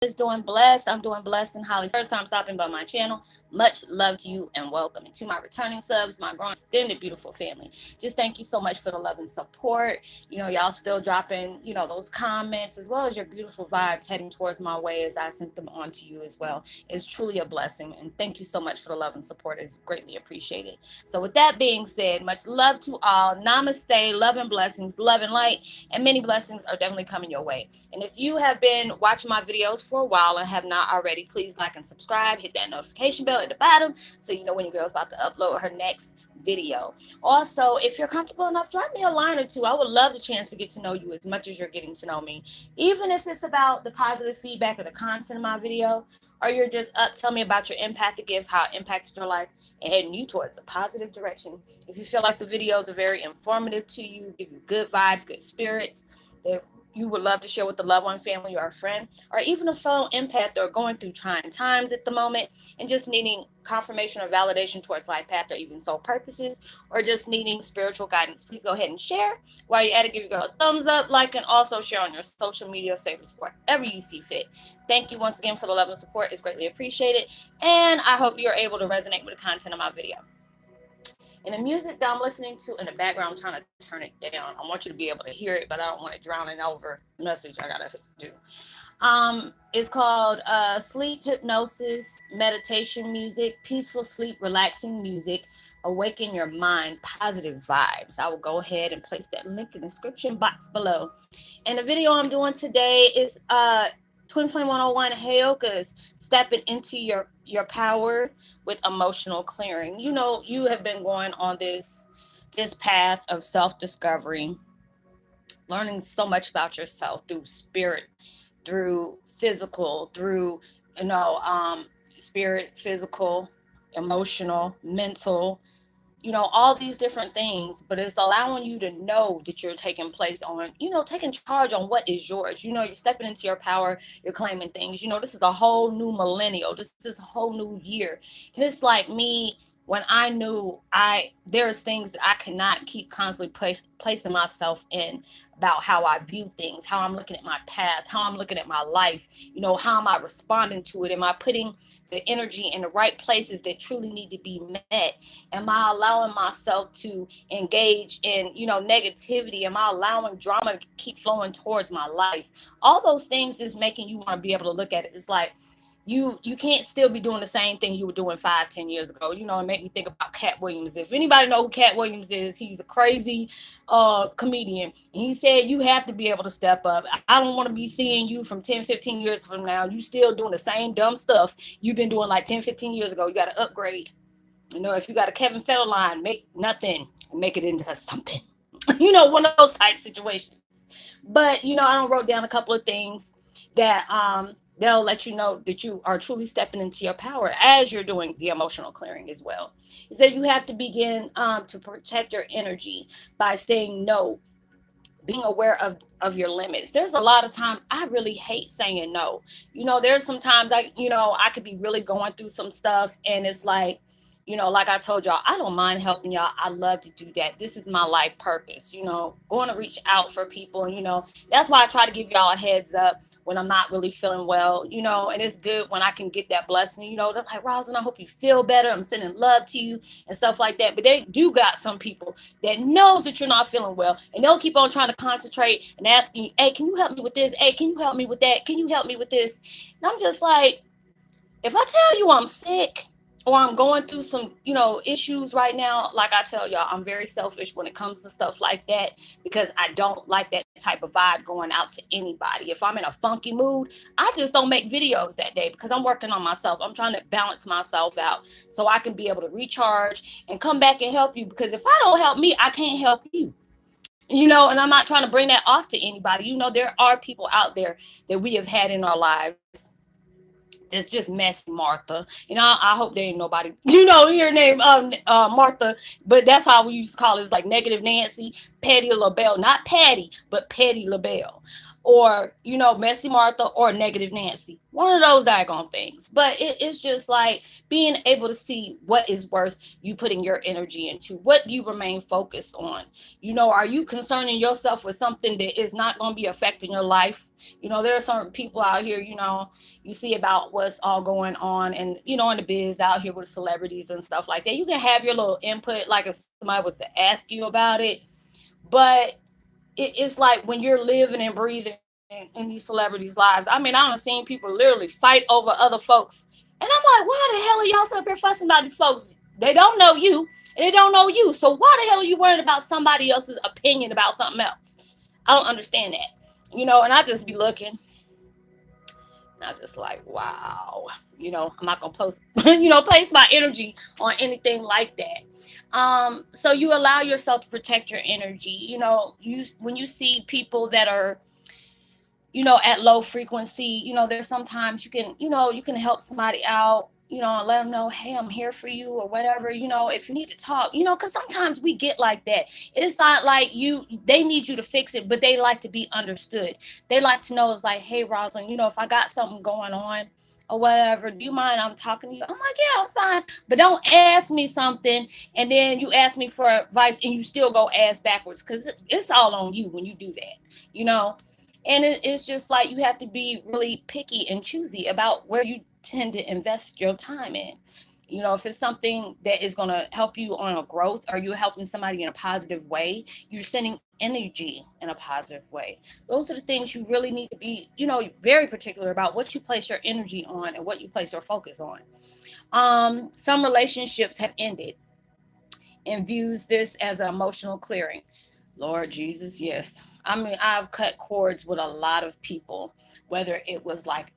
is doing blessed. I'm doing blessed and highly. First time stopping by my channel. Much love to you and welcome. And to my returning subs, my growing extended beautiful family. Just thank you so much for the love and support. Y'all still dropping, those comments as well as your beautiful vibes heading towards my way as I sent them on to you as well. It's truly a blessing. And thank you so much for the love and support. It's greatly appreciated. So with that being said, much love to all. Namaste, love and blessings, love and light, and many blessings are definitely coming your way. And if you have been watching my videos for a while and have not already, please like and subscribe. Hit that notification bell at the bottom so you know when your girl's about to upload her next video. Also, if you're comfortable enough, drop me a line or two. I would love the chance to get to know you as much as you're getting to know me. Even if it's about the positive feedback or the content of my video, or you're just up, tell me about your empathic gift, how it impacted your life, and heading you towards a positive direction. If you feel like the videos are very informative to you, give you good vibes, good spirits, that you would love to share with a loved one, family, or a friend, or even a fellow empath that are going through trying times at the moment and just needing confirmation or validation towards life path or even soul purposes, or just needing spiritual guidance, please go ahead and share. While you're at it, give your girl a thumbs up, like, and also share on your social media favorites wherever you see fit. Thank you once again for the love and support. It's greatly appreciated. And I hope you're able to resonate with the content of my video. And the music that I'm listening to in the background, I'm trying to turn it down. I want you to be able to hear it, but I don't want it drowning over the message I gotta do. It's called sleep hypnosis, meditation music, peaceful sleep, relaxing music, awaken your mind, positive vibes. I will go ahead and place that link in the description box below. And the video I'm doing today is Twin Flame 101 Heyoka's stepping into your power with emotional clearing. You have been going on this path of self-discovery, learning so much about yourself through spirit, through physical, through spirit, physical, emotional, mental, all these different things, but it's allowing you to know that you're taking place on, taking charge on what is yours. You're stepping into your power, you're claiming things. This is a whole new millennial. This is a whole new year. And it's like me, when I knew there's things that I cannot keep constantly placing myself in about how I view things, how I'm looking at my past, how I'm looking at my life, how am I responding to it? Am I putting the energy in the right places that truly need to be met? Am I allowing myself to engage in, negativity? Am I allowing drama to keep flowing towards my life? All those things is making you want to be able to look at it. It's like, you can't still be doing the same thing you were doing 5-10 years ago. It made me think about Cat Williams. If anybody know who Cat Williams is, he's a crazy comedian. And he said you have to be able to step up. I don't want to be seeing you from 10-15 years from now. You still doing the same dumb stuff you've been doing like 10-15 years ago. You got to upgrade. If you got a Kevin Federline, make nothing, make it into something. One of those type situations. But I don't wrote down a couple of things that they'll let you know that you are truly stepping into your power as you're doing the emotional clearing as well. Is that you have to begin to protect your energy by saying no, being aware of your limits. There's a lot of times I really hate saying no. There's some times I could be really going through some stuff and it's like, like I told y'all, I don't mind helping y'all. I love to do that. This is my life purpose, going to reach out for people. That's why I try to give y'all a heads up when I'm not really feeling well, and it's good when I can get that blessing, they're like, Roslynn, I hope you feel better. I'm sending love to you and stuff like that. But they do got some people that knows that you're not feeling well and they'll keep on trying to concentrate and asking you, hey, can you help me with this? Hey, can you help me with that? Can you help me with this? And I'm just like, if I tell you I'm sick, or I'm going through some, issues right now, like I tell y'all, I'm very selfish when it comes to stuff like that because I don't like that type of vibe going out to anybody. If I'm in a funky mood, I just don't make videos that day because I'm working on myself. I'm trying to balance myself out so I can be able to recharge and come back and help you, because if I don't help me, I can't help you. And I'm not trying to bring that off to anybody. There are people out there that we have had in our lives. It's just messy Martha. I hope there ain't nobody, here named Martha, but that's how we used to call it. It's like negative Nancy, Patty LaBelle, not Patty, but Patty LaBelle. or Messy Martha or Negative Nancy, one of those daggone things. But it's just like being able to see what is worth you putting your energy into. What do you remain focused on? Are you concerning yourself with something that is not going to be affecting your life? There are certain people out here, you see about what's all going on, and in the biz out here with celebrities and stuff like that. You can have your little input, like if somebody was to ask you about it, but it's like when you're living and breathing in these celebrities' lives. I mean, I've seen people literally fight over other folks, and I'm like, why the hell are y'all sitting up here fussing about these folks? They don't know you, and they don't know you. So why the hell are you worried about somebody else's opinion about something else? I don't understand that. And I just be looking, and I just like, wow. I'm not gonna post, place my energy on anything like that. So you allow yourself to protect your energy. You when you see people that are at low frequency, there's sometimes you can help somebody out, and let them know, hey, I'm here for you or whatever, if you need to talk, because sometimes we get like that. It's not like they need you to fix it, but they like to be understood. They like to know, it's like, hey, Roslynn, if I got something going on or whatever, do you mind I'm talking to you? I'm like, yeah, I'm fine. But don't ask me something and then you ask me for advice and you still go ass backwards, because it's all on you when you do that, you know and it's just like you have to be really picky and choosy about where you tend to invest your time in. If it's something that is going to help you on a growth, or you're helping somebody in a positive way, you're sending energy in a positive way. Those are the things you really need to be, very particular about what you place your energy on and what you place your focus on. Some relationships have ended and views this as an emotional clearing. Lord Jesus, yes. I mean, I've cut cords with a lot of people, whether it was like,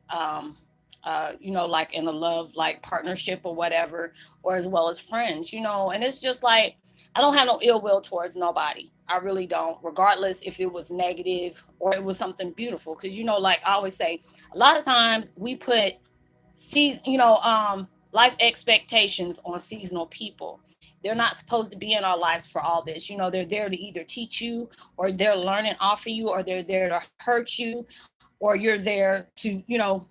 like in a love, like partnership or whatever, or as well as friends, and it's just like, I don't have no ill will towards nobody. I really don't, regardless if it was negative or it was something beautiful. Cause, like I always say, a lot of times we put life expectations on seasonal people. They're not supposed to be in our lives for all this. They're there to either teach you, or they're learning off of you, or they're there to hurt you, or you're there to,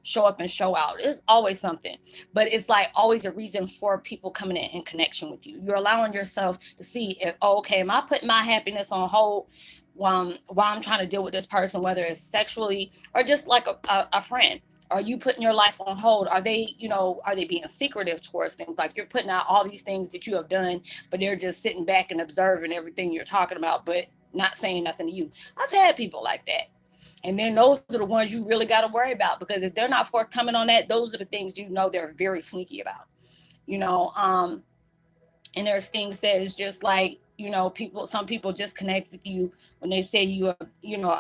show up and show out. It's always something. But it's like always a reason for people coming in connection with you. You're allowing yourself to see if, oh, okay, am I putting my happiness on hold while I'm trying to deal with this person, whether it's sexually or just like a friend? Are you putting your life on hold? Are they being secretive towards things? Like you're putting out all these things that you have done, but they're just sitting back and observing everything you're talking about, but not saying nothing to you. I've had people like that. And then those are the ones you really got to worry about, because if they're not forthcoming on that, those are the things they're very sneaky about. You know, um, and there's things that is just like, some people just connect with you when they say you are,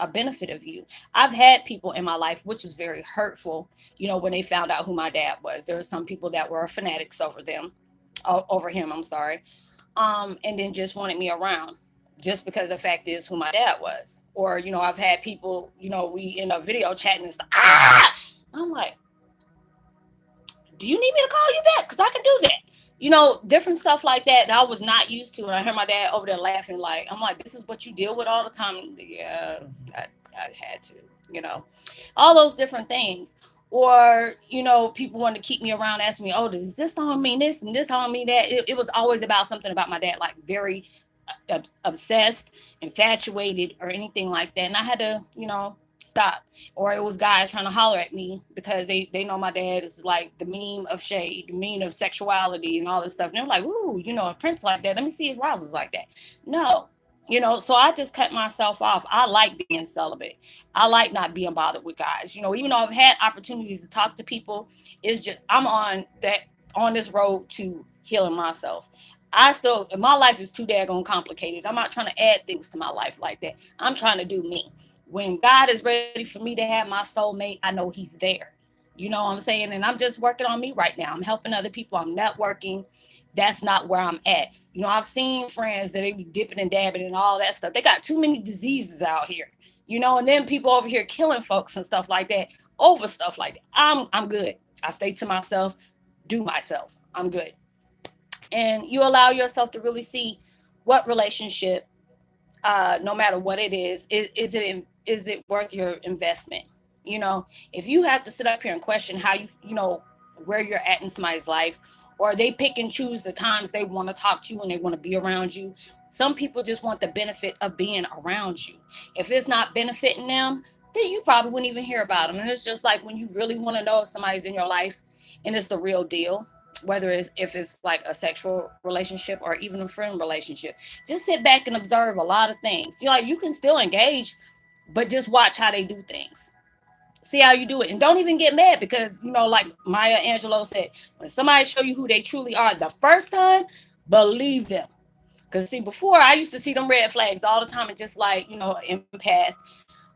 a benefit of you. I've had people in my life, which was very hurtful, when they found out who my dad was. There were some people that were fanatics over him, I'm sorry. And then just wanted me around just because the fact is who my dad was. Or, I've had people, we end up video chatting and stuff. I'm like, do you need me to call you back? Because I can do that. Different stuff like that I was not used to. And I heard my dad over there laughing, like, I'm like, this is what you deal with all the time. Yeah, I had to, you know, all those different things. Or, people wanted to keep me around, ask me, oh, does this song mean this and this song mean that? It was always about something about my dad, like very obsessed, infatuated, or anything like that. And I had to, stop. Or it was guys trying to holler at me because they know my dad is like the meme of shade, the meme of sexuality and all this stuff. And they're like, ooh, a prince like that. Let me see if Roz is like that. No. So I just cut myself off. I like being celibate. I like not being bothered with guys. Even though I've had opportunities to talk to people, it's just I'm on this road to healing myself. My life is too daggone complicated. I'm not trying to add things to my life like that. I'm trying to do me. When God is ready for me to have my soulmate, I know he's there. You know what I'm saying? And I'm just working on me right now. I'm helping other people. I'm networking. That's not where I'm at. I've seen friends that they be dipping and dabbing and all that stuff. They got too many diseases out here, and then people over here killing folks and stuff like that over stuff like that. I'm good. I stay to myself, do myself. I'm good. And you allow yourself to really see what relationship, no matter what it is it is it worth your investment? You know, if you have to sit up here and question how you know, where you're at in somebody's life, or they pick and choose the times they want to talk to you and they want to be around you. Some people just want the benefit of being around you. If it's not benefiting them, then you probably wouldn't even hear about them. And it's just like when you really want to know if somebody's in your life and it's the real deal, whether it's if it's like a sexual relationship or even a friend relationship, just sit back and observe a lot of things. You know, like you can still engage, but just watch how they do things. See how you do it, and don't even get mad because you know, like Maya Angelou said, when somebody show you who they truly are the first time, believe them. Because see, before I used to see them red flags all the time, and just like you know, empath.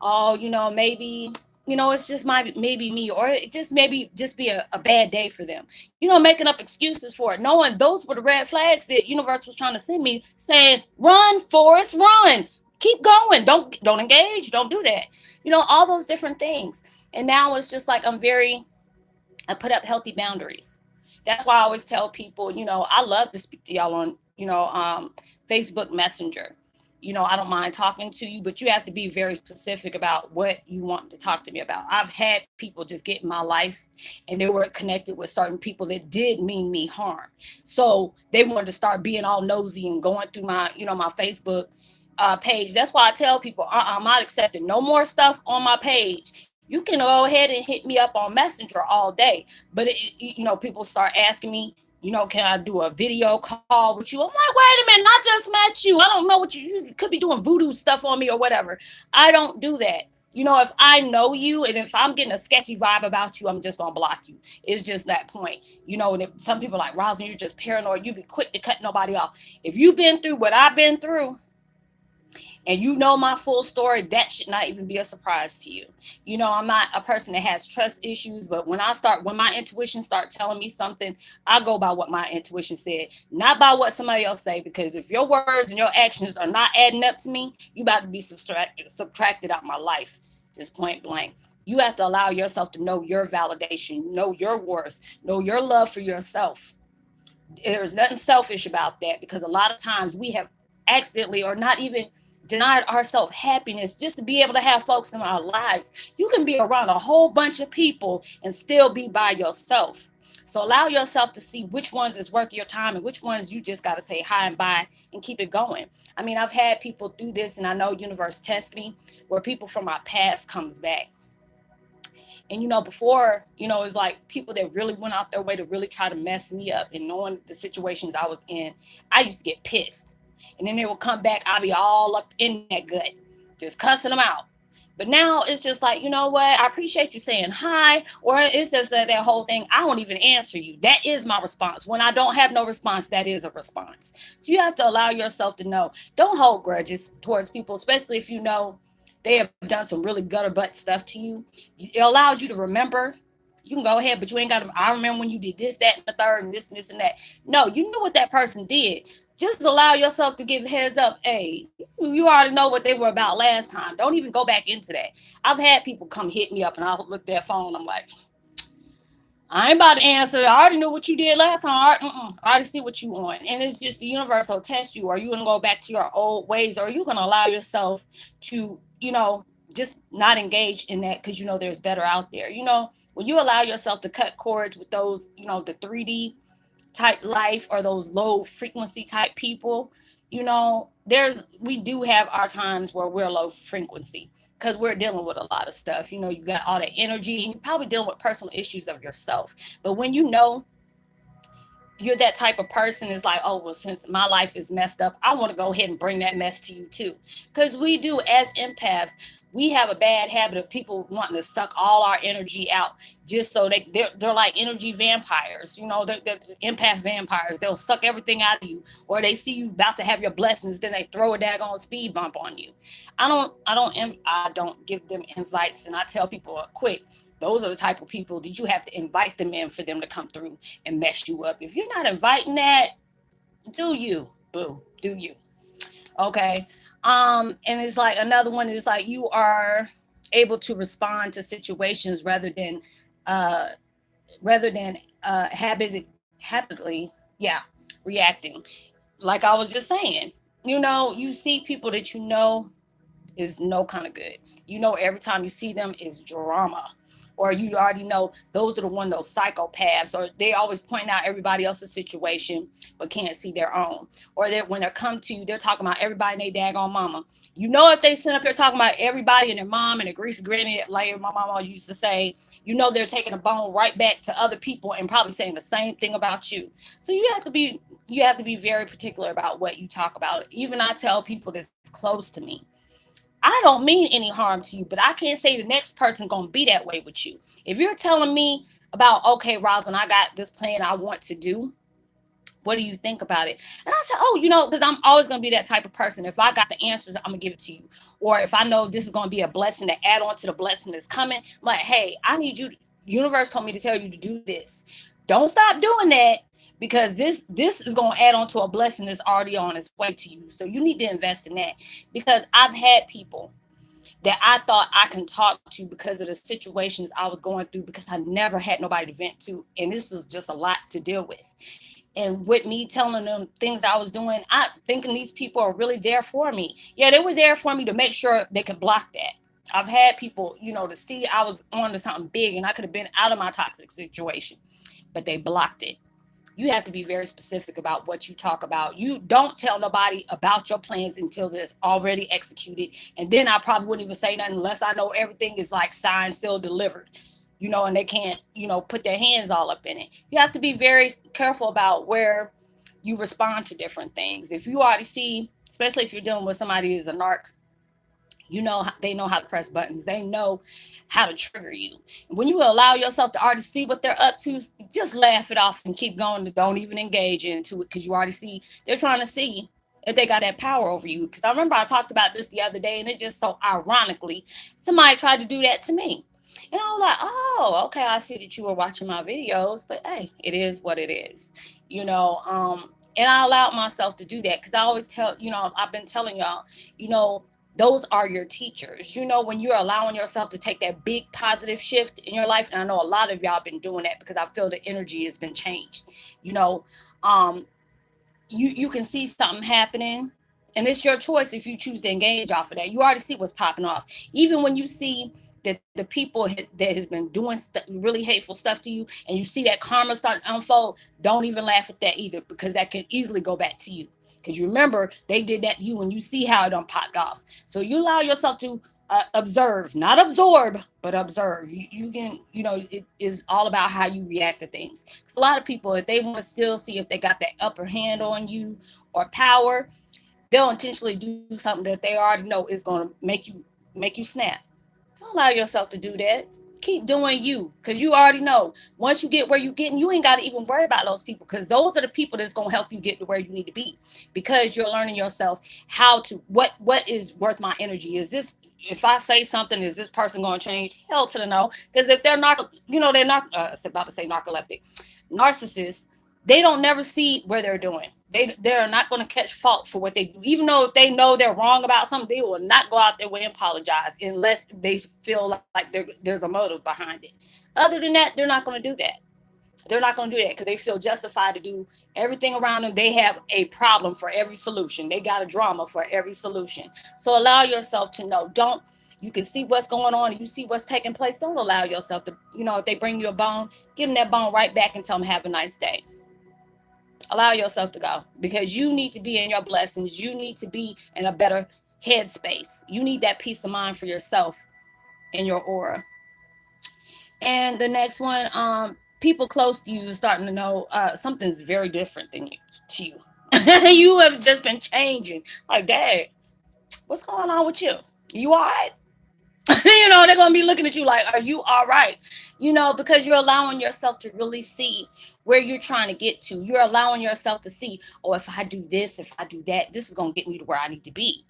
Oh, you know, maybe you know it's just my maybe me, or it just maybe just be a bad day for them. You know, making up excuses for it, knowing those were the red flags that universe was trying to send me, saying, "Run, Forrest, run." Keep going. Don't engage. Don't do that. You know, all those different things. And now it's just like I put up healthy boundaries. That's why I always tell people, you know, I love to speak to y'all on, Facebook Messenger. You know, I don't mind talking to you, but you have to be very specific about what you want to talk to me about. I've had people just get in my life and they were connected with certain people that did mean me harm. So they wanted to start being all nosy and going through my, you know, my Facebook page. That's why I tell people, I'm not accepting no more stuff on my page. You can go ahead and hit me up on Messenger all day, but you know, people start asking me, you know, can I do a video call with you? I'm like, wait a minute, I just met you. I don't know what you could be doing voodoo stuff on me or whatever. I don't do that. You know, if I know you and if I'm getting a sketchy vibe about you, I'm just gonna block you. It's just that point. You know, and if some people are like, Roslynn, you're just paranoid. You be quick to cut nobody off. If you've been through what I've been through, and you know my full story, that should not even be a surprise to you. You know, I'm not a person that has trust issues, but when my intuition start telling me something, I go by what my intuition said, not by what somebody else say. Because if your words and your actions are not adding up to me, you about to be subtracted out my life, just point blank. You have to allow yourself to know your validation, know your worth, know your love for yourself. There's nothing selfish about that, because a lot of times we have accidentally or not even denied ourselves happiness just to be able to have folks in our lives. You can be around a whole bunch of people and still be by yourself. So allow yourself to see which ones is worth your time and which ones you just got to say hi and bye and keep it going. I mean, I've had people do this, and I know universe tests me, where people from my past comes back. And you know, before, you know, it's like people that really went out their way to really try to mess me up, and knowing the situations I was in, I used to get pissed. And then they would come back, I'll be all up in that gut, just cussing them out. But now it's just like, you know what? I appreciate you saying hi. Or it's just that whole thing. I won't even answer you. That is my response. When I don't have no response, that is a response. So you have to allow yourself to know. Don't hold grudges towards people, especially if you know they have done some really gutter butt stuff to you. It allows you to remember. You can go ahead, but you ain't got to. I remember when you did this, that, and the third, and this, and that. No, you knew what that person did. Just allow yourself to give heads up. Hey, you already know what they were about last time. Don't even go back into that. I've had people come hit me up, and I'll look at their phone. I'm like, I ain't about to answer. I already knew what you did last time. I already see what you want. And it's just the universe will test you. Are you going to go back to your old ways? Or are you going to allow yourself to, you know, just not engage in that because you know there's better out there? You know, when you allow yourself to cut cords with those, you know, the 3D type life or those low frequency type people, you know, we do have our times where we're low frequency because we're dealing with a lot of stuff. You know, you got all that energy and you're probably dealing with personal issues of yourself. But when you know you're that type of person, is like, oh, well, since my life is messed up, I want to go ahead and bring that mess to you too. Because we do, as empaths, we have a bad habit of people wanting to suck all our energy out just so they're like energy vampires. You know, they're empath vampires. They'll suck everything out of you, or they see you about to have your blessings, then they throw a daggone speed bump on you. I don't give them invites, and I tell people quick, those are the type of people that you have to invite them in for them to come through and mess you up. If you're not inviting that, do you, boo, do you? Okay. And it's like another one is like you are able to respond to situations uh rather than habitually, yeah, reacting. Like I was just saying, you know, you see people that you know is no kind of good. You know, every time you see them is drama. Or you already know those are the one those psychopaths, or they always point out everybody else's situation but can't see their own. Or that when they come to you, they're talking about everybody and they daggone mama. You know, if they sit up here talking about everybody and their mom and the grease granny, like my mama used to say, you know they're taking a bone right back to other people and probably saying the same thing about you. So you have to be very particular about what you talk about. Even I tell people that's close to me, I don't mean any harm to you, but I can't say the next person gonna be that way with you. If you're telling me about, okay, Rosalind, I got this plan I want to do, what do you think about it? And I said, oh, because I'm always going to be that type of person. If I got the answers, I'm going to give it to you. Or if I know this is going to be a blessing to add on to the blessing that's coming, I'm like, hey, I need you. Universe told me to tell you to do this. Don't stop doing that, because this is going to add on to a blessing that's already on its way to you. So you need to invest in that, because I've had people that I thought I can talk to because of the situations I was going through, because I never had nobody to vent to. And this is just a lot to deal with. And with me telling them things I was doing, I thinking these people are really there for me. Yeah, they were there for me to make sure they could block that. I've had people, to see I was on to something big and I could have been out of my toxic situation, but they blocked it. You have to be very specific about what you talk about. You don't tell nobody about your plans until it's already executed. And then I probably wouldn't even say nothing unless I know everything is like signed, sealed, delivered, and they can't, put their hands all up in it. You have to be very careful about where you respond to different things. If you already see, especially if you're dealing with somebody who's a narc, they know how to press buttons. They know how to trigger you. When you allow yourself to already see what they're up to, just laugh it off and keep going. Don't even engage into it, because you already see they're trying to see if they got that power over you. Because I remember I talked about this the other day, and it just so ironically, somebody tried to do that to me. And I was like, oh, okay, I see that you were watching my videos, but hey, it is what it is, and I allowed myself to do that, because I always tell, I've been telling y'all, those are your teachers. When you're allowing yourself to take that big positive shift in your life, and I know a lot of y'all been doing that, because I feel the energy has been changed. Um, you can see something happening, and it's your choice if you choose to engage off of that. You already see what's popping off. Even when you see that the people that has been doing really hateful stuff to you, and you see that karma start to unfold, don't even laugh at that either, because that can easily go back to you. Because you remember they did that to you, and you see how it done popped off. So you allow yourself to observe, not absorb, but observe. You can, it is all about how you react to things. Because a lot of people, if they want to still see if they got that upper hand on you or power, they'll intentionally do something that they already know is going to make you snap. Don't allow yourself to do that. Keep doing you, because you already know once you get where you're getting, you ain't got to even worry about those people, because those are the people that's going to help you get to where you need to be, because you're learning yourself how to what is worth my energy. Is this, if I say something, is this person going to change? Hell to the no. Because if they're not, they're not, I was about to say narcoleptic, narcissists, they don't never see where they're doing. They're not going to catch fault for what they do. Even though if they know they're wrong about something, they will not go out their way and apologize unless they feel like there's a motive behind it. Other than that, they're not going to do that. They're not going to do that because they feel justified to do everything around them. They have a problem for every solution. They got a drama for every solution. So allow yourself to know. Don't, you can see what's going on and you see what's taking place. Don't allow yourself to, if they bring you a bone, give them that bone right back and tell them have a nice day. Allow yourself to go, because you need to be in your blessings. You need to be in a better headspace. You need that peace of mind for yourself and your aura. And the next one, people close to you are starting to know something's very different than you, to you. You have just been changing. Like, Dad, what's going on with you? You all right? They're going to be looking at you like, are you all right? Because you're allowing yourself to really see where you're trying to get to. You're allowing yourself to see, oh, if I do this, if I do that, this is going to get me to where I need to be.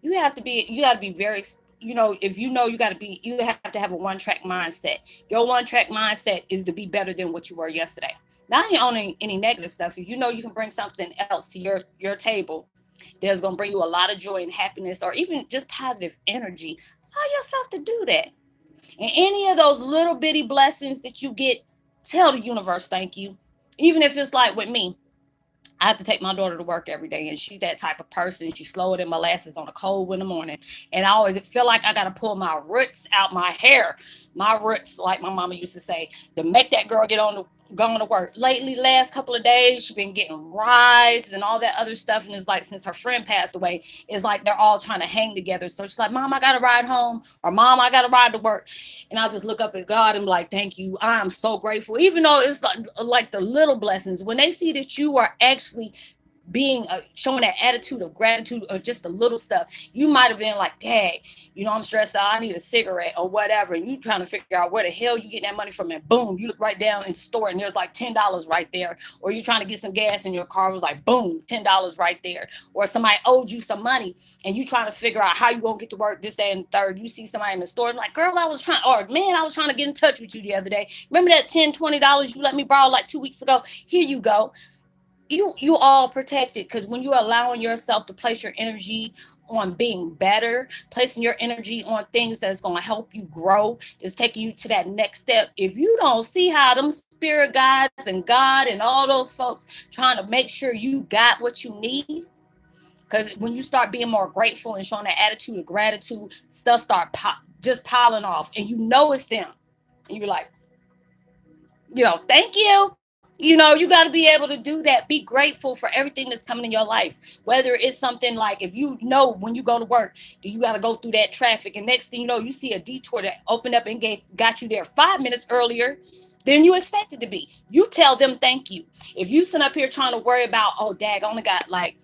You got to be very, if you have to have a one-track mindset. Your one-track mindset is to be better than what you were yesterday. Not only any negative stuff. If you can bring something else to your table, there's going to bring you a lot of joy and happiness, or even just positive energy. Allow yourself to do that. And any of those little bitty blessings that you get, tell the universe thank you. Even if it's like with me, I have to take my daughter to work every day, and she's that type of person. She's slower than molasses on a cold winter morning, and I always feel like I gotta pull my roots out my hair, my roots, like my mama used to say, to make that girl get on the going to work. Lately, last couple of days, she's been getting rides and all that other stuff, and it's like since her friend passed away, it's like they're all trying to hang together. So she's like, "Mom, I gotta ride home," or "Mom, I gotta ride to work," and I'll just look up at God and be like, "Thank you. I am so grateful." Even though it's like the little blessings, when they see that you are actually being showing that attitude of gratitude or just the little stuff, you might have been like, "Dang, I'm stressed out, I need a cigarette," or whatever, and you trying to figure out where the hell you get that money from, and boom, you look right down in the store and there's like $10 right there. Or you're trying to get some gas in your car, was like boom, $10 right there. Or somebody owed you some money and you trying to figure out how you gonna get to work this, day, and the third. You see somebody in the store like, "Girl, I was trying," or "Man, I was trying to get in touch with you the other day. Remember that $10, $20 you let me borrow like 2 weeks ago? Here you go." You all protected, because when you're allowing yourself to place your energy on being better, placing your energy on things that's going to help you grow, is taking you to that next step. If you don't see how them spirit guides and God and all those folks trying to make sure you got what you need, because when you start being more grateful and showing that attitude of gratitude, stuff start just piling off, and it's them, and you're like, "Thank you." You got to be able to do that. Be grateful for everything that's coming in your life. Whether it's something like, if when you go to work, you got to go through that traffic, and next thing you know, you see a detour that opened up and got you there 5 minutes earlier than you expected to be. You tell them thank you. If you sit up here trying to worry about, "Oh, dag, I only got like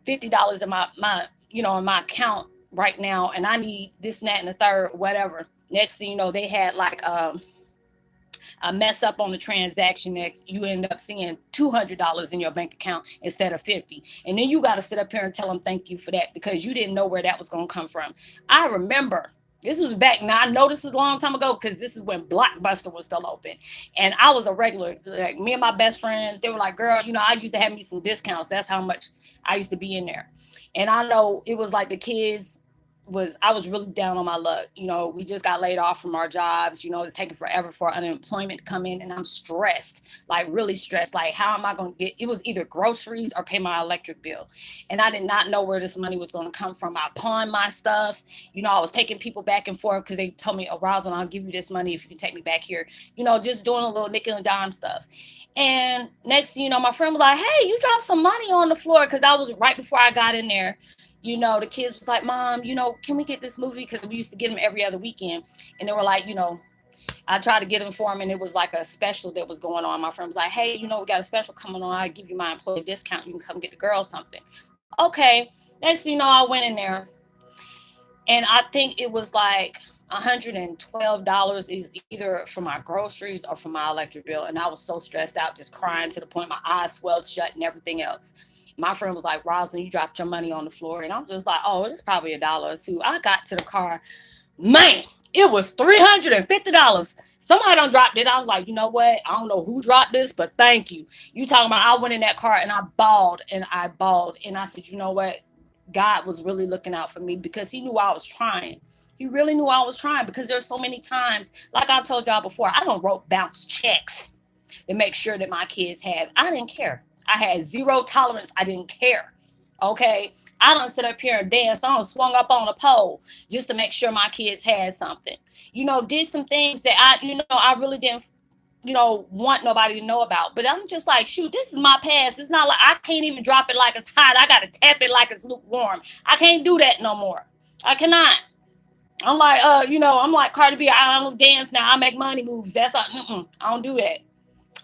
$50 in my in my account right now, and I need this and that and the third, whatever." Next thing you know, they had like a mess up on the transaction that you end up seeing $200 in your bank account instead of 50. And then you got to sit up here and tell them thank you for that, because you didn't know where that was going to come from. I remember this was back now. I know this is a long time ago, because this is when Blockbuster was still open. And I was a regular, like me and my best friends, they were like, "Girl, I used to have me some discounts." That's how much I used to be in there. And I know it was like the kids I was really down on my luck. We just got laid off from our jobs. It's taking forever for unemployment to come in, and I'm stressed, like really stressed. Like, how am I going to get? It was either groceries or pay my electric bill, and I did not know where this money was going to come from. I pawned my stuff. I was taking people back and forth because they told me, "Oh, Roslynn, I'll give you this money if you can take me back here." Just doing a little nickel and dime stuff. And next thing you know, my friend was like, "Hey, you dropped some money on the floor," because I was right before I got in there. The kids was like, "Mom, can we get this movie?" Because we used to get them every other weekend. And they were like, I tried to get them for them, and it was like a special that was going on. My friend was like, "Hey, we got a special coming on. I'll give you my employee discount. You can come get the girls something." Okay. Next thing you know, I went in there, and I think it was like $112 is either for my groceries or for my electric bill. And I was so stressed out, just crying to the point my eyes swelled shut and everything else. My friend was like, "Roslynn, you dropped your money on the floor." And I was just like, "Oh, it's probably $1 or $2." I got to the car, man, it was $350. Somebody done dropped it. I was like, "You know what? I don't know who dropped this, but thank you." You talking about, I went in that car and I bawled and I bawled. And I said, "You know what? God was really looking out for me, because he knew I was trying." He really knew I was trying, because there's so many times, like I told y'all before, I don't wrote bounce checks to make sure that my kids have. I didn't care. I had zero tolerance. I didn't care. Okay. I don't sit up here and dance. I don't swung up on a pole just to make sure my kids had something. Did some things that I really didn't, want nobody to know about. But I'm just like, shoot, this is my past. It's not like I can't even drop it like it's hot. I got to tap it like it's lukewarm. I can't do that no more. I cannot. I'm like, I'm like Cardi B. I don't dance now. I make money moves. That's I don't do that.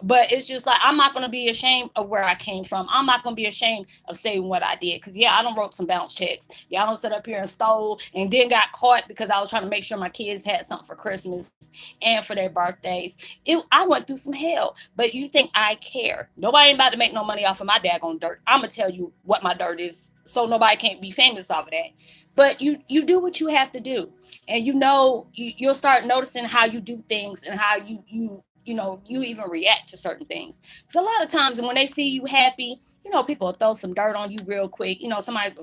But it's just like, I'm not going to be ashamed of where I came from. I'm not going to be ashamed of saying what I did. Because, yeah, I don't wrote some bounce checks. Yeah, I don't sit up here and stole and then got caught because I was trying to make sure my kids had something for Christmas and for their birthdays. I went through some hell. But you think I care? Nobody ain't about to make no money off of my daggone dirt. I'm going to tell you what my dirt is, so nobody can't be famous off of that. But you do what you have to do. And you'll start noticing how you do things and how you even react to certain things. So a lot of times when they see you happy, people will throw some dirt on you real quick. Somebody,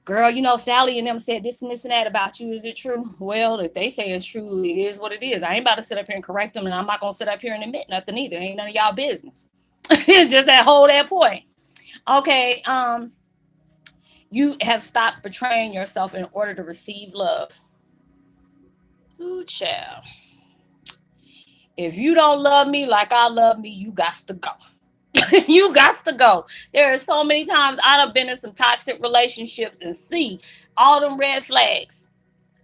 "Girl, Sally and them said this and this and that about you. Is it true?" Well, if they say it's true, it is what it is. I ain't about to sit up here and correct them, and I'm not going to sit up here and admit nothing either. It ain't none of y'all business. Just that whole that point. Okay, you have stopped betraying yourself in order to receive love. Ooh, child. If you don't love me like I love me, you got to go. You got to go. There are so many times I've been in some toxic relationships and see all them red flags.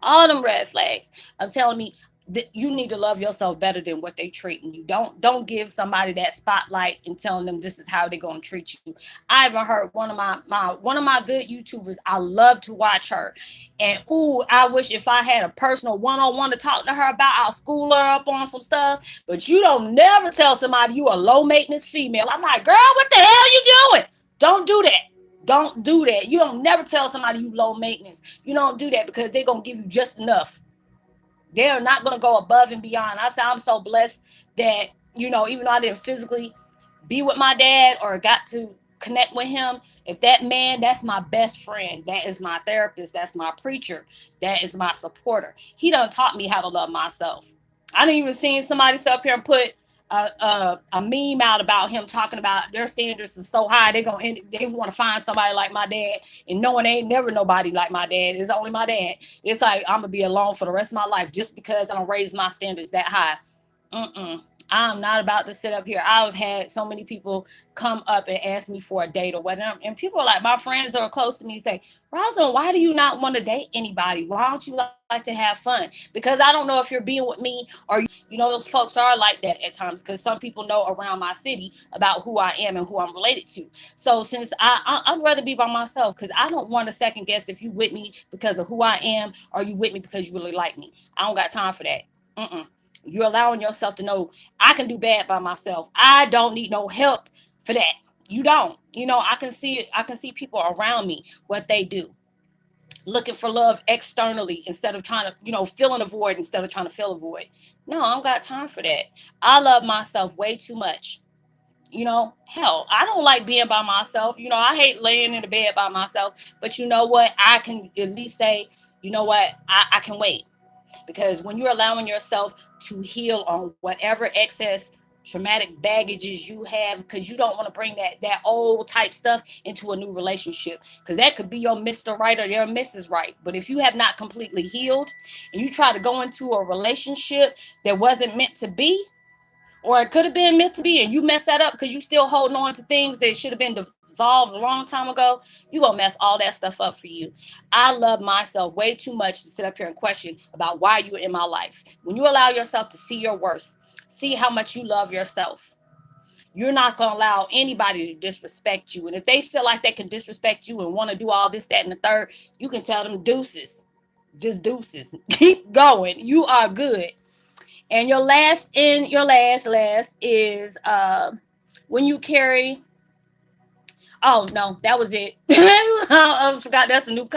All them red flags. I'm telling me that you need to love yourself better than what they treating you. Don't give somebody that spotlight and telling them this is how they're gonna treat you. I even heard one of my good YouTubers. I love to watch her, and ooh, I wish if I had a personal one-on-one to talk to her about, I'll school her up on some stuff. But you don't never tell somebody you a low maintenance female. I'm like, girl, what the hell you doing? Don't do that. Don't do that. You don't never tell somebody you low maintenance. You don't do that because they're gonna give you just enough. They're not gonna go above and beyond. I say I'm so blessed that, even though I didn't physically be with my dad or got to connect with him, if that man, that's my best friend, that is my therapist, that's my preacher, that is my supporter. He done taught me how to love myself. I didn't even seen somebody sit up here and put a meme out about him talking about their standards is so high they want to find somebody like my dad, and knowing ain't never nobody like my dad. It's only my dad. It's like I'm gonna be alone for the rest of my life just because I don't raise my standards that high. Mm-mm. I'm not about to sit up here. I've had so many people come up and ask me for a date or whatever. And people are like, my friends that are close to me say, Roslynn, why do you not want to date anybody? Why don't you like to have fun? Because I don't know if you're being with me or those folks are like that at times because some people know around my city about who I am and who I'm related to. So since I'd rather be by myself because I don't want to second guess if you with me because of who I am or you with me because you really like me. I don't got time for that. Mm-mm. You're allowing yourself to know I can do bad by myself. I don't need no help for that. You don't. I can see people around me what they do. Looking for love externally instead of trying to, filling a void instead of trying to fill a void. No, I don't got time for that. I love myself way too much. Hell, I don't like being by myself. I hate laying in the bed by myself. But you know what? I can at least say, you know what? I can wait. Because when you're allowing yourself to heal on whatever excess traumatic baggages you have, because you don't want to bring that old type stuff into a new relationship, because that could be your Mr. Right or your Mrs. Right. But if you have not completely healed and you try to go into a relationship that wasn't meant to be, or it could have been meant to be, and you mess that up because you still holding on to things that should have been dissolved a long time ago, you gonna mess all that stuff up for you. I love myself way too much to sit up here and question about why you're in my life. When you allow yourself to see your worth, see how much you love yourself, you're not going to allow anybody to disrespect you. And if they feel like they can disrespect you and want to do all this, that, and the third, you can tell them deuces. Just deuces. Keep going. You are good. And your last is when you carry. Oh no, that was it. I forgot that's a new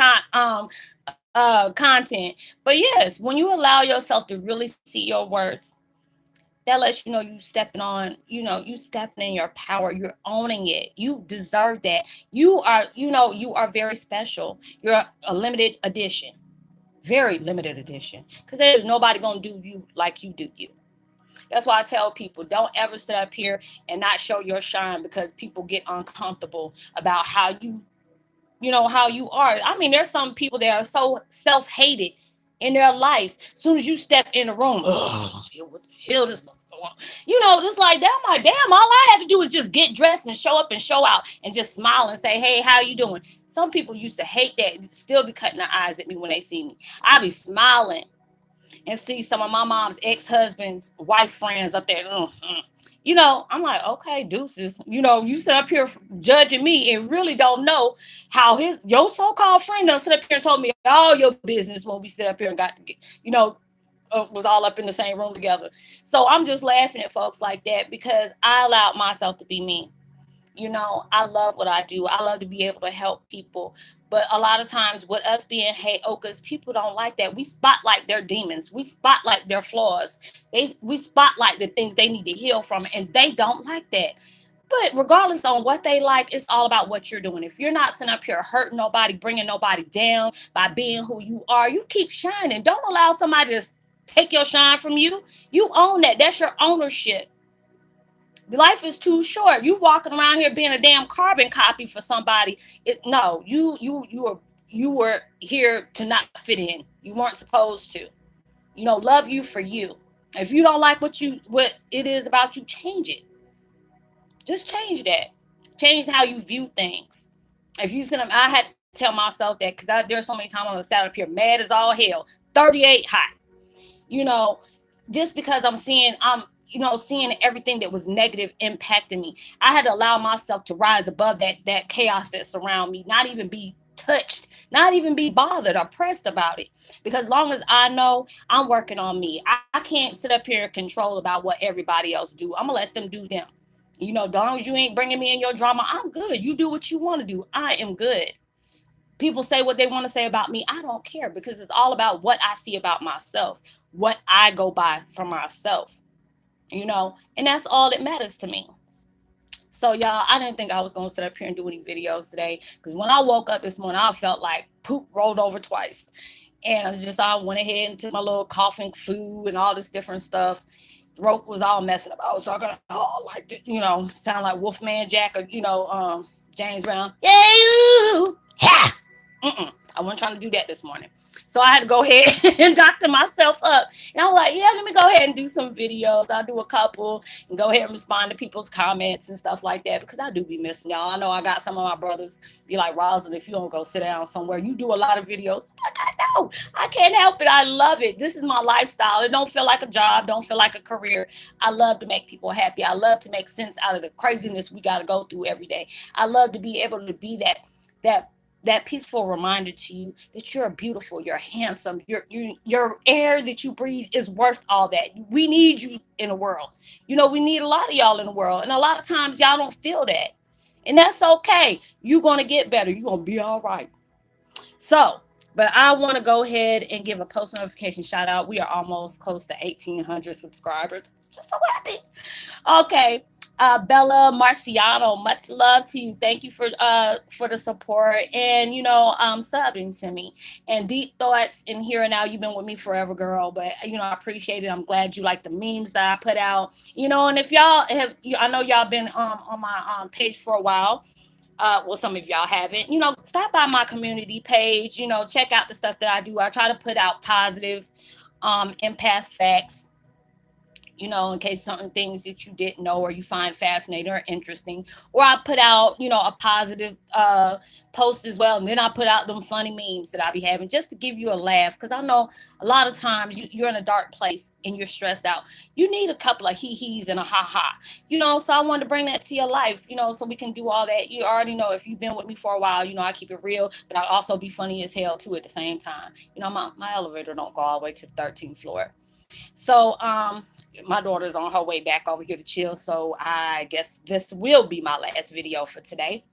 content. But yes, when you allow yourself to really see your worth, that lets you know you stepping in your power. You're owning it. You deserve that. You are very special. You're a limited edition. Very limited edition. Because there's nobody gonna do you like you do you. That's why I tell people don't ever sit up here and not show your shine because people get uncomfortable about how you are. I mean, there's some people that are so self-hated in their life. As soon as you step in the room, oh, what the hell this, just like that. I'm like, damn, all I had to do was just get dressed and show up and show out and just smile and say, hey, how you doing? Some people used to hate that, still be cutting their eyes at me when they see me. I be smiling and see some of my mom's ex-husband's wife friends up there. I'm like, okay, deuces. You sit up here judging me and really don't know how your so-called friend done sit up here and told me all your business when we sit up here and got to get, was all up in the same room together. So I'm just laughing at folks like that because I allowed myself to be me. I love what I do. I love to be able to help people. But a lot of times with us being Heyokas, people don't like that. We spotlight their demons. We spotlight their flaws. We spotlight the things they need to heal from, and they don't like that. But regardless on what they like, it's all about what you're doing. If you're not sitting up here hurting nobody, bringing nobody down by being who you are, you keep shining. Don't allow somebody to take your shine from you. You own that. That's your ownership. Life is too short. You walking around here being a damn carbon copy for somebody. No, you were here to not fit in. You weren't supposed to. Love you for you. If you don't like what it is about you, change it. Just change that. Change how you view things. If you send them, I had to tell myself that because there's so many times I was sat up here mad as all hell, 38 hot. You know, just because I'm seeing everything that was negative impacting me. I had to allow myself to rise above that chaos that surround me, not even be touched, not even be bothered or pressed about it. Because long as I know I'm working on me, I can't sit up here and control about what everybody else do. I'm gonna let them do them. As long as you ain't bringing me in your drama, I'm good. You do what you want to do. I am good. People say what they want to say about me. I don't care because it's all about what I see about myself, what I go by for myself, and that's all that matters to me. So, y'all, I didn't think I was going to sit up here and do any videos today because when I woke up this morning, I felt like poop rolled over twice. And I went ahead and took my little coughing food and all this different stuff. Throat was all messing up. I was talking all like this, sound like Wolfman Jack or, James Brown. Yeah, you. Yeah. I wasn't trying to do that this morning. So I had to go ahead and doctor myself up. And I was like, yeah, let me go ahead and do some videos. I'll do a couple and go ahead and respond to people's comments and stuff like that because I do be missing y'all. I know I got some of my brothers be like, Roslynn, if you don't go sit down somewhere, you do a lot of videos. Like, I know. I can't help it. I love it. This is my lifestyle. It don't feel like a job. Don't feel like a career. I love to make people happy. I love to make sense out of the craziness we got to go through every day. I love to be able to be that that peaceful reminder to you that you're beautiful, you're handsome, your air that you breathe is worth all that. We need you in the world. We need a lot of y'all in the world, and a lot of times y'all don't feel that, and that's okay. You're gonna get better. You're gonna be all right. So, but I want to go ahead and give a post notification shout out. We are almost close to 1,800 subscribers. I'm just so happy. Okay. Bella Marciano, much love to you. Thank you for the support and subbing to me. And Deep Thoughts in Here and Now. You've been with me forever, girl. But I appreciate it. I'm glad you like the memes that I put out. And if y'all have, I know y'all been on my page for a while. Well, some of y'all haven't. Stop by my community page. Check out the stuff that I do. I try to put out positive empath facts, in case certain things that you didn't know or you find fascinating or interesting. Or I put out, a positive post as well. And then I put out them funny memes that I be having just to give you a laugh. Because I know a lot of times you're in a dark place and you're stressed out. You need a couple of hee-hees and a ha-ha. So I wanted to bring that to your life, so we can do all that. You already know if you've been with me for a while, I keep it real. But I also be funny as hell, too, at the same time. My elevator don't go all the way to the 13th floor. So, my daughter's on her way back over here to chill. So I guess this will be my last video for today.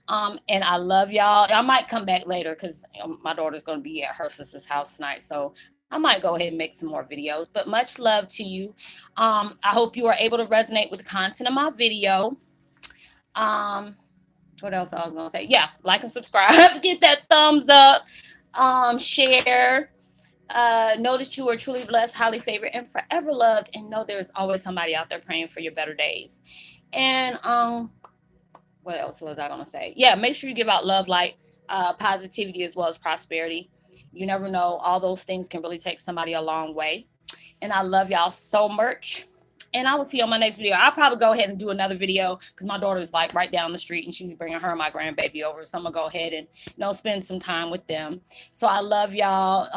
And I love y'all. I might come back later because my daughter's going to be at her sister's house tonight. So I might go ahead and make some more videos. But much love to you. I hope you are able to resonate with the content of my video. What else I was going to say? Yeah, like and subscribe. Get that thumbs up. Share. Know that you are truly blessed, highly favored, and forever loved, and know there's always somebody out there praying for your better days. And what else was I gonna say? Yeah, make sure you give out love, light, positivity, as well as prosperity. You never know; all those things can really take somebody a long way. And I love y'all so much. And I will see you on my next video. I'll probably go ahead and do another video because my daughter's like right down the street and she's bringing her and my grandbaby over. So I'm going to go ahead and, spend some time with them. So I love y'all.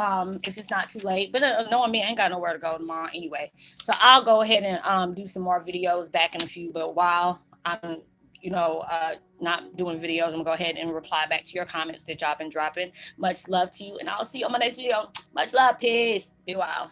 If it's not too late. But knowing me, I ain't got nowhere to go tomorrow anyway. So I'll go ahead and do some more videos back in a few. But while I'm, not doing videos, I'm going to go ahead and reply back to your comments that y'all been dropping. Much love to you. And I'll see you on my next video. Much love. Peace. Be well.